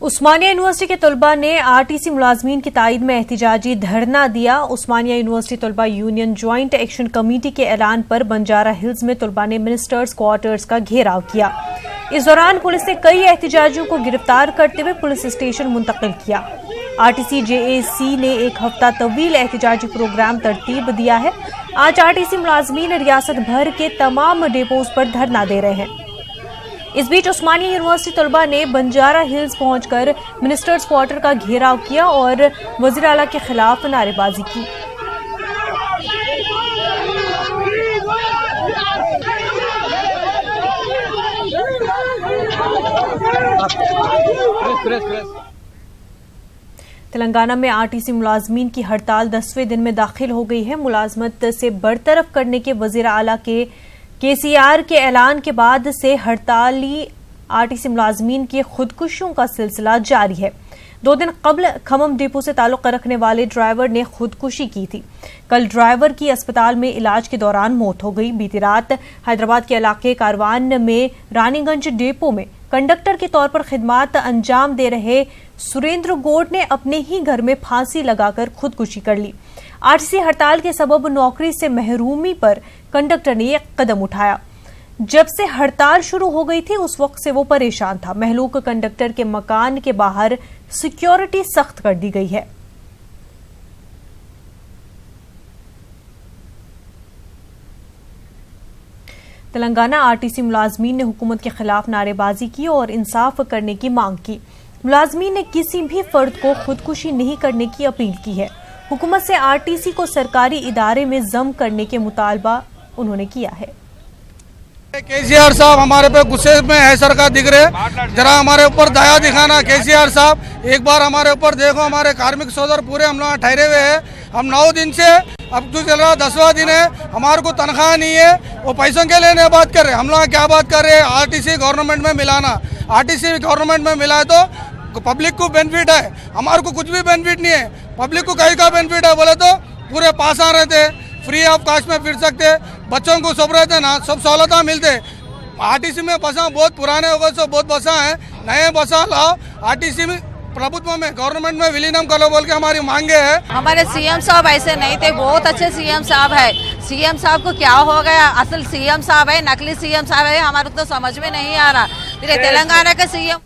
उस्मानिया university के तलबा ने आरटीसी मुलाजमीन की तायद में एहतिजाजी धरना दिया। उस्मानिया यूनिवर्सिटी तलबा यूनियन ज्वाइंट एक्शन कमेटी के ऐलान पर बंजारा हिल्स में तलबा ने मिनिस्टर्स क्वार्टर्स का घेराव किया। इस दौरान पुलिस ने कई एहतिजाजियों को गिरफ्तार करते हुए पुलिस स्टेशन मुंतकिल किया। आरटीसी जेएसी ने एक हफ्ता तवील एहतिजाजी प्रोग्राम तरतीब दिया है। आज आरटीसी मुलाजमीन रियासत भर के तमाम डेपोज पर धरना दे रहे हैं। इस बीच उस्मानिया यूनिवर्सिटी तलबा ने बंजारा हिल्स पहुंचकर मिनिस्टर्स क्वार्टर का घेराव किया और वजीर आला के खिलाफ नारेबाजी की। तेलंगाना में आरटीसी मुलाजमीन की हड़ताल 10वें दिन में दाखिल हो गई है। मुलाजमत से बरतरफ करने के वजीर आला के केसीआर के ऐलान के बाद से हड़ताली आरटीसी मुलाजमीन की खुदकुशियों का सिलसिला जारी है। 2 दिन कबल खमम डिपो से ताल्लुक रखने वाले ड्राइवर ने खुदकुशी की थी। कल ड्राइवर की अस्पताल में इलाज के दौरान मौत हो गई। बीती रात हैदराबाद के इलाके कारवान में रानीगंज डिपो में कंडक्टर के तौर पर खिदमात अंजाम दे रहे सुरेंद्र गोड ने अपने ही घर में फांसी लगाकर खुदकुशी कर ली। आरटीसी हड़ताल के सबब नौकरी से महरूमी पर कंडक्टर ने एक कदम उठाया। जब से हड़ताल शुरू हो गई थी उस वक्त से वो परेशान था। महलूक कंडक्टर के मकान के बाहर सिक्योरिटी सख्त कर दी गई है। तेलंगाना आरटीसी मुलाजमीन ने हुकूमत के खिलाफ नारेबाजी की और इंसाफ करने की मांग की। मुलाजमीन ने किसी भी फर्द को खुदकुशी नहीं करने की अपील की है। हुकूमत से आरटीसी को सरकारी इदारे में जम करने के मुतालबा उन्होंने किया है। केसीआर साहब हमारे पे गुस्से में है, सरकार दिख रहे, जरा हमारे ऊपर दया दिखाना। केसीआर साहब एक बार हमारे ऊपर देखो। हमारे कार्मिक सोदर पूरे हम लोग ठहरे हुए हैं। हम 9 दिन से अब जो चल रहा 10वां दिन है, हमारे को तनख्वाह नहीं है। वो पैसों के लिए बात कर रहे हैं। हम लोग क्या बात कर रहे हैं? आरटीसी गवर्नमेंट में मिलाना। आरटीसी गवर्नमेंट में मिला है तो पब्लिक को बेनिफिट है, हमारे को कुछ भी बेनिफिट नहीं है। पब्लिक को कहीं का बेनिफिट है बोले तो पूरे पास आ रहे थे, फ्री ऑफ कास्ट में फिर सकते, बच्चों को सब रहते ना, सब सहूलत मिलते। आरटीसी में बसा बहुत पुराने हो गए, सब बहुत बसा है, नए बसा लाओ। आरटीसी में प्रभुत्व में गवर्नमेंट में विलीनम करो बोल के हमारी मांगे है। हमारे सीएम साहब ऐसे नहीं थे, बहुत अच्छे सीएम साहब है। सीएम साहब को क्या हो गया? असल सीएम साहब है, नकली सीएम साहब है, हमारे तो समझ में नहीं आ रहा। फिर तेलंगाना का सीएम।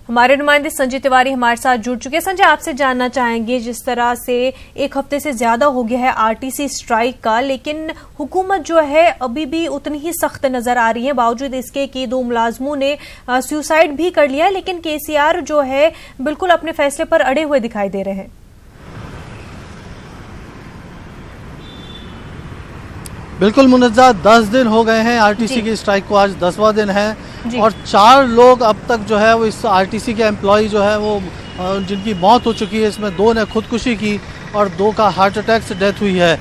हमारे नुमाइंदे संजय तिवारी हमारे साथ जुड़ चुके हैं। संजय, आपसे जानना चाहेंगे, जिस तरह से 1 हफ्ते से ज्यादा हो गया है आरटीसी स्ट्राइक का, लेकिन हुकूमत जो है अभी भी उतनी ही सख्त नजर आ रही है, बावजूद इसके कि 2 मुलाजमों ने सुसाइड भी कर लिया, लेकिन केसीआर जो है बिल्कुल अपने फैसले पर अड़े हुए दिखाई दे रहे हैं। बिल्कुल मुनज्जा, 10 दिन हो गए हैं आरटीसी की स्ट्राइक को, आज 10वां दिन है और 4 लोग अब तक जो है वो इस आरटीसी के एम्प्लॉय जो है वो जिनकी मौत हो चुकी है। इसमें 2 ने खुदकुशी की और 2 का हार्ट अटैक से डेथ हुई है।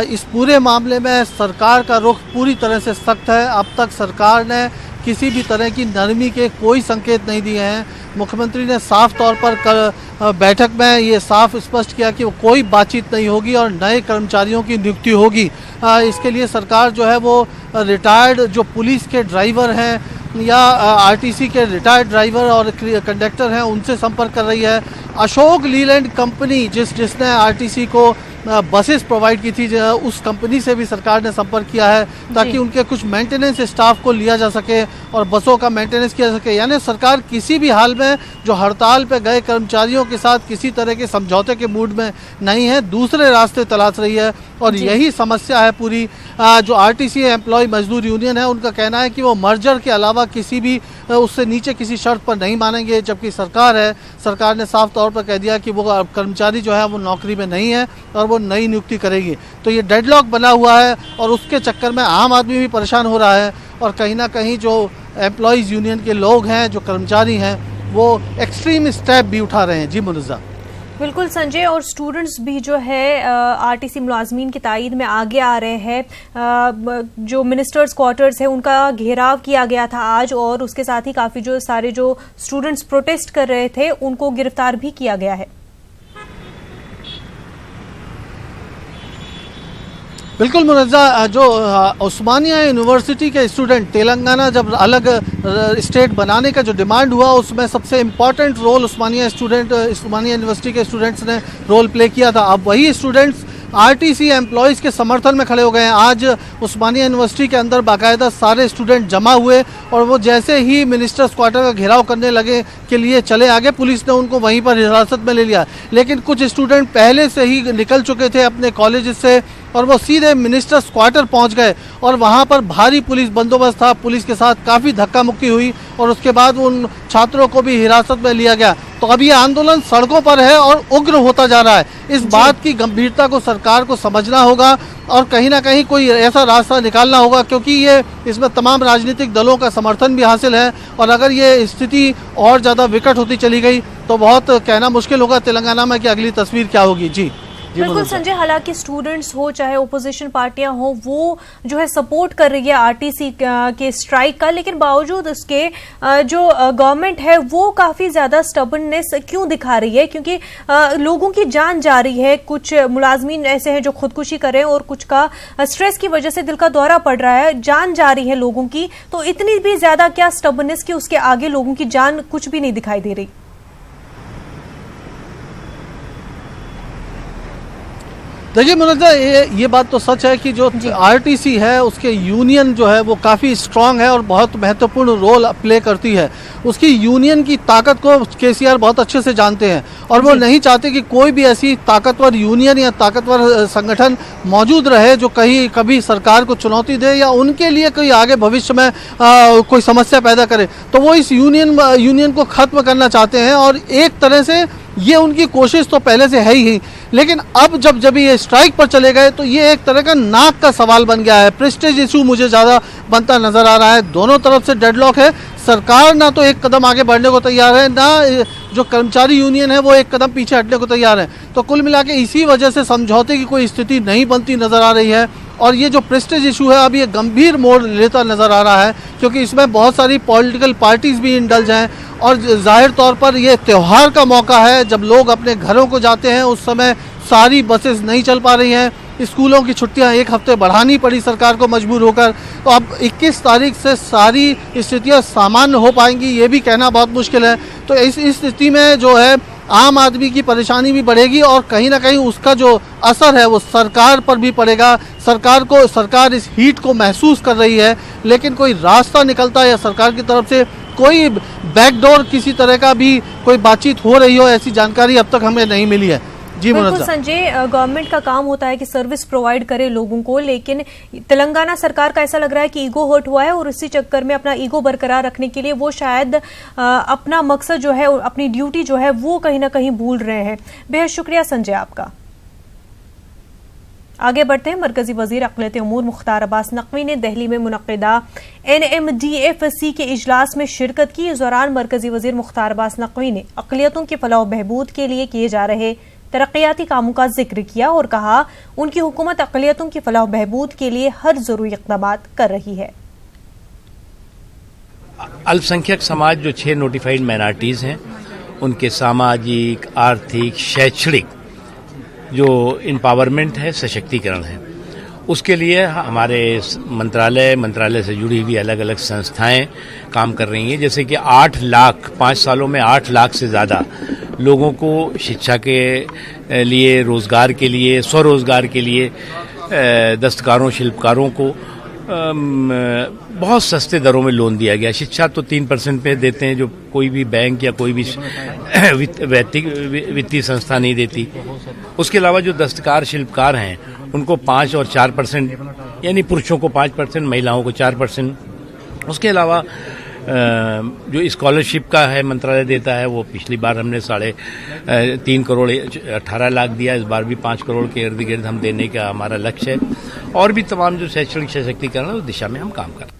इस पूरे मामले में सरकार का रुख पूरी तरह से सख्त है। अब तक सरकार ने किसी भी तरह की नरमी के कोई संकेत नहीं दिए हैं। मुख्यमंत्री ने साफ तौर पर कल बैठक में ये साफ स्पष्ट किया कि वो कोई बातचीत नहीं होगी और नए कर्मचारियों की नियुक्ति होगी। इसके लिए सरकार जो है वो रिटायर्ड जो पुलिस के ड्राइवर हैं या आरटीसी के रिटायर्ड ड्राइवर और कंडक्टर हैं उनसे संपर्क कर रही है। अशोक लीलैंड कंपनी जिसने आरटीसी को बसेस प्रोवाइड की थी, उस कंपनी से भी सरकार ने संपर्क किया है ताकि उनके कुछ मेंटेनेंस स्टाफ को लिया जा सके और बसों का मेंटेनेंस किया जा सके। यानी सरकार किसी भी हाल में जो हड़ताल पे गए कर्मचारियों के साथ किसी तरह के समझौते के मूड में नहीं है, दूसरे रास्ते तलाश रही है। और यही समस्या है पूरी। जो आरटीसी एम्प्लॉय मजदूर यूनियन है उनका कहना है कि वो मर्जर के अलावा किसी भी उससे नीचे किसी शर्त पर नहीं मानेंगे, जबकि सरकार ने साफ तौर पर कह दिया कि वो कर्मचारी जो है वो नौकरी में नहीं है और वो नई नियुक्ति करेगी। तो ये डेडलॉक बना हुआ है और उसके चक्कर में आम आदमी भी परेशान हो रहा है और कहीं ना कहीं जो एम्प्लॉयज़ यूनियन के लोग हैं, जो कर्मचारी हैं, वो एक्सट्रीम स्टेप भी उठा रहे हैं। जी मुनज़्ज़ा। बिल्कुल संजय, और स्टूडेंट्स भी जो है आरटीसी मुलाजमीन की तायद में आगे आ रहे हैं। जो मिनिस्टर्स क्वार्टर्स है उनका घेराव किया गया था आज, और उसके साथ ही काफ़ी जो सारे जो स्टूडेंट्स प्रोटेस्ट कर रहे थे उनको गिरफ्तार भी किया गया है। बिल्कुल मुनज़्ज़ा, जो उस्मानिया यूनिवर्सिटी के स्टूडेंट, तेलंगाना जब अलग स्टेट बनाने का जो डिमांड हुआ उसमें सबसे इम्पॉर्टेंट रोल उस्मानिया यूनिवर्सिटी के स्टूडेंट्स ने रोल प्ले किया था। अब वही स्टूडेंट्स आरटीसी एम्प्लॉयज़ के समर्थन में खड़े हो गए हैं। आज उस्मानिया यूनिवर्सिटी के अंदर बाकायदा सारे स्टूडेंट जमा हुए और वो जैसे ही मिनिस्टर्स क्वार्टर का घेराव करने लगे के लिए चले आगे, पुलिस ने उनको वहीं पर हिरासत में ले लिया। लेकिन कुछ स्टूडेंट पहले से ही निकल चुके थे अपने कॉलेज से और वो सीधे मिनिस्टर्स क्वार्टर पहुंच गए और वहां पर भारी पुलिस बंदोबस्त था। पुलिस के साथ काफ़ी धक्का मुक्की हुई और उसके बाद उन छात्रों को भी हिरासत में लिया गया। तो अब ये आंदोलन सड़कों पर है और उग्र होता जा रहा है। इस बात की गंभीरता को सरकार को समझना होगा और कहीं ना कहीं कोई ऐसा रास्ता निकालना होगा, क्योंकि ये इसमें तमाम राजनीतिक दलों का समर्थन भी हासिल है और अगर ये स्थिति और ज़्यादा विकट होती चली गई तो बहुत कहना मुश्किल होगा तेलंगाना में कि अगली तस्वीर क्या होगी। जी बिल्कुल संजय, हालांकि स्टूडेंट्स हो चाहे ओपोजिशन पार्टियां हो, वो जो है सपोर्ट कर रही है आरटीसी के स्ट्राइक का, लेकिन बावजूद उसके जो गवर्नमेंट है वो काफी ज्यादा स्टबर्ननेस क्यों दिखा रही है? क्योंकि लोगों की जान जा रही है, कुछ मुलाजमीन ऐसे हैं जो खुदकुशी कर रहे हैं और कुछ का स्ट्रेस की वजह से दिल का दौरा पड़ रहा है, जान जा रही है लोगों की। तो इतनी भी ज्यादा क्या स्टबर्ननेस कि उसके आगे लोगों की जान कुछ भी नहीं दिखाई दे रही? देखिए मुनज़्ज़ा, ये बात तो सच है कि जो आरटीसी है उसके यूनियन जो है वो काफ़ी स्ट्रांग है और बहुत महत्वपूर्ण रोल प्ले करती है। उसकी यूनियन की ताकत को केसीआर बहुत अच्छे से जानते हैं और वो नहीं चाहते कि कोई भी ऐसी ताकतवर यूनियन या ताकतवर संगठन मौजूद रहे जो कभी सरकार को चुनौती दे या उनके लिए कोई आगे भविष्य में कोई समस्या पैदा करे। तो वो इस यूनियन को ख़त्म करना चाहते हैं और एक तरह से ये उनकी कोशिश तो पहले से है ही, लेकिन अब जब ये स्ट्राइक पर चले गए तो ये एक तरह का नाक का सवाल बन गया है। प्रेस्टीज इशू मुझे ज़्यादा बनता नज़र आ रहा है। दोनों तरफ से डेडलॉक है। सरकार ना तो एक कदम आगे बढ़ने को तैयार है, ना जो कर्मचारी यूनियन है वो एक कदम पीछे हटने को तैयार है। तो कुल मिला के इसी वजह से समझौते की कोई स्थिति नहीं बनती नज़र आ रही है और ये जो प्रेस्टीज इशू है अब ये गंभीर मोड़ लेता नज़र आ रहा है, क्योंकि इसमें बहुत सारी पॉलिटिकल पार्टीज़ भी इंडल्ज हैं और जाहिर तौर पर ये त्यौहार का मौका है। जब लोग अपने घरों को जाते हैं उस समय सारी बसेस नहीं चल पा रही हैं, स्कूलों की छुट्टियां एक हफ्ते बढ़ानी पड़ी सरकार को मजबूर होकर। तो अब 21 तारीख से सारी स्थितियां सामान्य हो पाएंगी ये भी कहना बहुत मुश्किल है। तो इस स्थिति में जो है आम आदमी की परेशानी भी बढ़ेगी और कहीं ना कहीं उसका जो असर है वो सरकार पर भी पड़ेगा। सरकार इस हीट को महसूस कर रही है, लेकिन कोई रास्ता निकलता है या सरकार की तरफ से कोई बैकडोर किसी तरह का भी कोई बातचीत हो रही हो ऐसी जानकारी अब तक हमें नहीं मिली है। जी बिल्कुल संजय, गवर्नमेंट का काम होता है कि सर्विस प्रोवाइड करे लोगों को, लेकिन तेलंगाना सरकार का ऐसा लग रहा है कि ईगो हर्ट हुआ है और इसी चक्कर में अपना ईगो बरकरार रखने के लिए वो शायद अपना मकसद जो है, अपनी ड्यूटी जो है वो कहीं ना कहीं भूल रहे हैं। बेहद शुक्रिया संजय आपका। आगे बढ़ते हैं। मरकजी वजीर अक़लियती उमूर मुख्तार अब्बास नकवी ने दिल्ली में मुनक़िदा NMDFC के इजलास में शिरकत की। इस दौरान मरकजी वजीर मुख्तार अब्बास नकवी ने अक़लियतों के फलाह बहबूद के लिए किए जा रहे तरक्याती कामों का जिक्र किया और कहा उनकी हुकूमत अक़लियतों की फलाह बहबूद के लिए हर जरूरी इक़दामात कर रही है। अल्पसंख्यक समाज जो 6 नोटिफाइड माइनॉरिटीज़ हैं उनके सामाजिक, आर्थिक, शैक्षणिक जो एम्पावरमेंट है, सशक्तिकरण है, उसके लिए हमारे मंत्रालय से जुड़ी हुई अलग अलग संस्थाएं काम कर रही हैं। जैसे कि 8 लाख 5 सालों में 8 लाख से ज़्यादा लोगों को शिक्षा के लिए, रोज़गार के लिए, स्वरोज़गार के लिए, दस्तकारों, शिल्पकारों को बहुत सस्ते दरों में लोन दिया गया। शिक्षा तो 3% पे देते हैं जो कोई भी बैंक या कोई भी वित्तीय संस्था नहीं देती। उसके अलावा जो दस्तकार, शिल्पकार हैं उनको 5 और 4%, यानी पुरुषों को 5%, महिलाओं को 4%। उसके अलावा जो स्कॉलरशिप का है मंत्रालय देता है, वो पिछली बार हमने 3.5 करोड़ 18 लाख दिया, इस बार भी 5 करोड़ के इर्द गिर्द हम देने का हमारा लक्ष्य है। और भी तमाम जो शैक्षणिक सशक्तिकरण है उस दिशा में हम काम कर रहे हैं।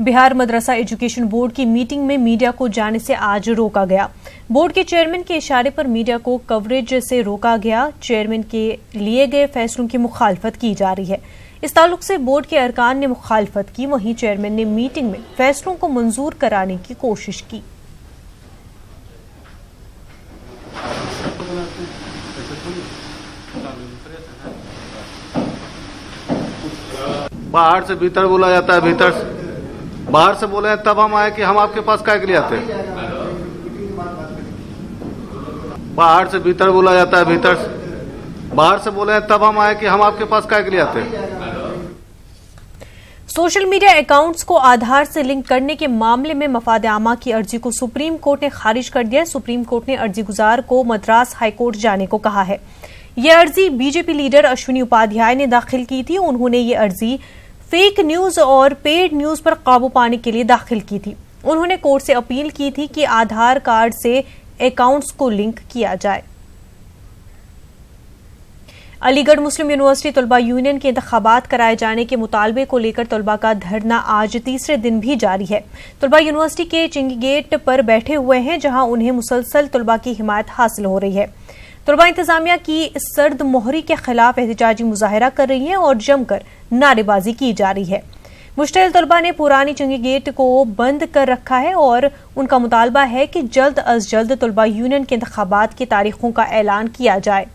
बिहार मदरसा एजुकेशन बोर्ड की मीटिंग में मीडिया को जाने से आज रोका गया। बोर्ड के चेयरमैन के इशारे पर मीडिया को कवरेज से रोका गया। चेयरमैन के लिए गए फैसलों की मुखालफत की जा रही है। इस ताल्लुक से बोर्ड के अरकान ने मुखालफत की, वहीं चेयरमैन ने मीटिंग में फैसलों को मंजूर कराने की कोशिश की। बाहर से भीतर बोला जाता है, बाहर से बोले तब हम आए कि हम आपके पास काय के लिए आते हैं। बाहर से भीतर बोला जाता है, बाहर से बोले तब हम आए कि हम आपके पास काय के लिए आते हैं। सोशल मीडिया अकाउंट्स को आधार से लिंक करने के मामले में मफाद आमा की अर्जी को सुप्रीम कोर्ट ने खारिज कर दिया है। सुप्रीम कोर्ट ने अर्जी गुजार को मद्रास हाईकोर्ट जाने को कहा है। यह अर्जी बीजेपी लीडर अश्विनी उपाध्याय ने दाखिल की थी। उन्होंने ये अर्जी फेक न्यूज और पेड न्यूज पर काबू पाने के लिए दाखिल की थी। उन्होंने कोर्ट से अपील की थी कि आधार कार्ड से अकाउंट्स को लिंक किया जाए। अलीगढ़ मुस्लिम यूनिवर्सिटी तलबा यूनियन के इंतखाबात कराए जाने के मुतालबे को लेकर तलबा का धरना आज तीसरे दिन भी जारी है। तलबा यूनिवर्सिटी के चिंगी गेट पर बैठे हुए हैं, जहां उन्हें मुसलसल तलबा की हिमायत हासिल हो रही है। तलबा इंतजामिया की सर्द मोहरी के खिलाफ एहतजाजी मुजाहरा कर रही है और जमकर नारेबाजी की जा रही है। मुश्तइल तलबा ने पुरानी चिंगी गेट को बंद कर रखा है और उनका मुतालबा है कि जल्द अज जल्द तलबा यूनियन के इंतखाबात की तारीखों का ऐलान किया जाए।